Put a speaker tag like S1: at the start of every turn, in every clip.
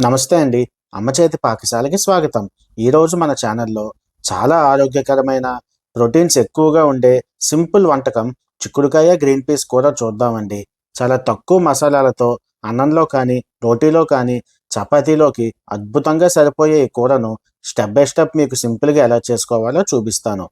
S1: నమస్తే అండి. అమ్మ చేతి పాకశాలకి స్వాగతం. ఈరోజు మన ఛానల్లో చాలా ఆరోగ్యకరమైన, ప్రోటీన్స్ ఎక్కువగా ఉండే సింపుల్ వంటకం చిక్కుడుకాయ గ్రీన్ పీస్ కూర చూద్దామండి. చాలా తక్కువ మసాలాలతో అన్నంలో కానీ, రోటీలో కానీ, చపాతీలోకి అద్భుతంగా సరిపోయే ఈ కూరను స్టెప్ బై స్టెప్ మీకు సింపుల్గా ఎలా చేసుకోవాలో చూపిస్తాను.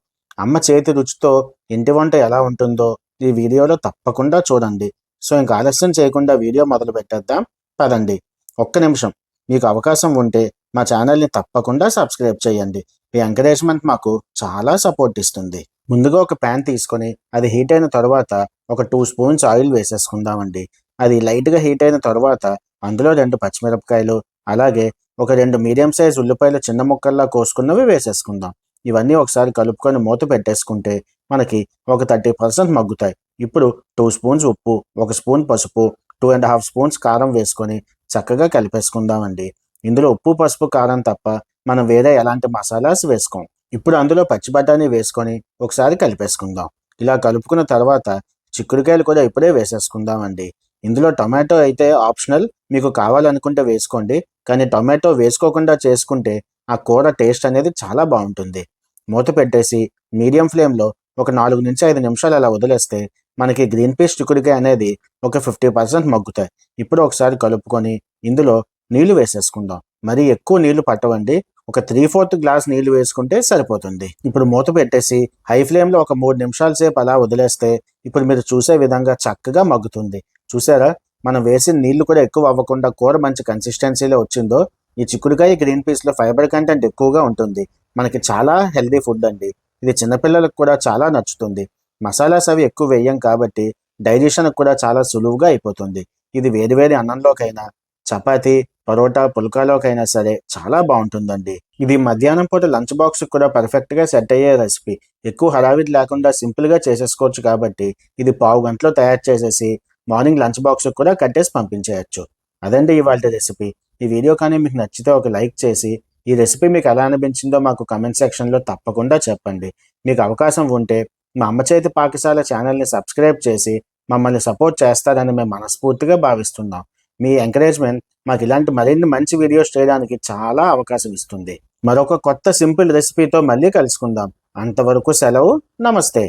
S1: అమ్మ చేతి రుచితో ఇంటి వంట ఎలా ఉంటుందో ఈ వీడియోలో తప్పకుండా చూడండి. సో ఇంకా ఆలస్యం చేయకుండా వీడియో మొదలు పెట్టేద్దాం. పదండి. ఒక్క నిమిషం మీకు అవకాశం ఉంటే మా ఛానల్ని తప్పకుండా సబ్స్క్రైబ్ చేయండి. మీ ఎంకరేజ్మెంట్ మాకు చాలా సపోర్ట్ ఇస్తుంది. ముందుగా ఒక ప్యాన్ తీసుకొని అది హీట్ అయిన తర్వాత ఒక 2 స్పూన్స్ ఆయిల్ వేసేసుకుందామండి. అది లైట్గా హీట్ అయిన తర్వాత అందులో 2 పచ్చిమిరపకాయలు, అలాగే ఒక 2 మీడియం సైజ్ ఉల్లిపాయలు చిన్న ముక్కల్లా కోసుకున్నవి వేసేసుకుందాం. ఇవన్నీ ఒకసారి కలుపుకొని మూత పెట్టేసుకుంటే మనకి ఒక 30% మగ్గుతాయి. ఇప్పుడు 2 స్పూన్స్ ఉప్పు, 1 స్పూన్ పసుపు, 2.5 స్పూన్స్ కారం వేసుకొని చక్కగా కలిపేసుకుందామండి. ఇందులో ఉప్పు, పసుపు, కారం తప్ప మనం వేరే ఎలాంటి మసాలాస్ వేసుకోం. ఇప్పుడు అందులో పచ్చి బఠానీ వేసుకొని ఒకసారి కలిపేసుకుందాం. ఇలా కలుపుకున్న తర్వాత చిక్కుడుకాయలు కూడా ఇప్పుడే వేసేసుకుందామండి. ఇందులో టొమాటో అయితే ఆప్షనల్, మీకు కావాలనుకుంటే వేసుకోండి. కానీ టొమాటో వేసుకోకుండా చేసుకుంటే ఆ కూర టేస్ట్ అనేది చాలా బాగుంటుంది. మూత పెట్టేసి మీడియం ఫ్లేమ్లో ఒక 4-5 నిమిషాలు అలా వదిలేస్తే మనకి గ్రీన్ పీస్ చిక్కుడుకాయ అనేది ఒక 50% మగ్గుతాయి. ఇప్పుడు ఒకసారి కలుపుకొని ఇందులో నీళ్లు వేసేసుకుందాం. మరీ ఎక్కువ నీళ్లు పట్టవండి. ఒక 3/4 గ్లాస్ నీళ్లు వేసుకుంటే సరిపోతుంది. ఇప్పుడు మూత పెట్టేసి హై ఫ్లేమ్లో ఒక 3 నిమిషాల సేపు అలా వదిలేస్తే ఇప్పుడు మీరు చూసే విధంగా చక్కగా మగ్గుతుంది. చూసారా, మనం వేసిన నీళ్లు కూడా ఎక్కువ అవ్వకుండా కూర మంచి కన్సిస్టెన్సీలో వచ్చిందో. ఈ చిక్కుడుకాయ గ్రీన్ పీస్లో ఫైబర్ కంటెంట్ ఎక్కువగా ఉంటుంది. మనకి చాలా హెల్దీ ఫుడ్ అండి. ఇది చిన్నపిల్లలకు కూడా చాలా నచ్చుతుంది. మసాలాస్ అవి ఎక్కువ వేయం కాబట్టి డైజెషన్ కూడా చాలా సులువుగా అయిపోతుంది. ఇది వేడివేడి అన్నంలోకైనా, చపాతీ, పరోటా, పుల్కాలోకైనా సరే చాలా బాగుంటుందండి. ఇది మధ్యాహ్నం పూట లంచ్ బాక్స్ కూడా పర్ఫెక్ట్గా సెట్ అయ్యే రెసిపీ. ఎక్కువ హడావిడి లేకుండా సింపుల్గా చేసేసుకోవచ్చు కాబట్టి ఇది పావు గంటలో తయారు చేసేసి మార్నింగ్ లంచ్ బాక్స్ కూడా కట్టేసి పంపించేయచ్చు. అదండి ఇవాళ రెసిపీ. ఈ వీడియో కానీ మీకు నచ్చితే ఒక లైక్ చేసి ఈ రెసిపీ మీకు ఎలా అనిపించిందో మాకు కమెంట్ సెక్షన్లో తప్పకుండా చెప్పండి. మీకు అవకాశం ఉంటే మా అమ్మ చేతి పాకశాల ఛానల్ని సబ్స్క్రైబ్ చేసి మమ్మల్ని సపోర్ట్ చేస్తారని మేము మనస్ఫూర్తిగా భావిస్తున్నాం. మీ ఎంకరేజ్మెంట్ మాకు ఇలాంటి మరిన్ని మంచి వీడియోస్ చేయడానికి చాలా అవకాశం ఇస్తుంది. మరొక కొత్త సింపుల్ రెసిపీతో మళ్ళీ కలుసుకుందాం. అంతవరకు సెలవు. నమస్తే.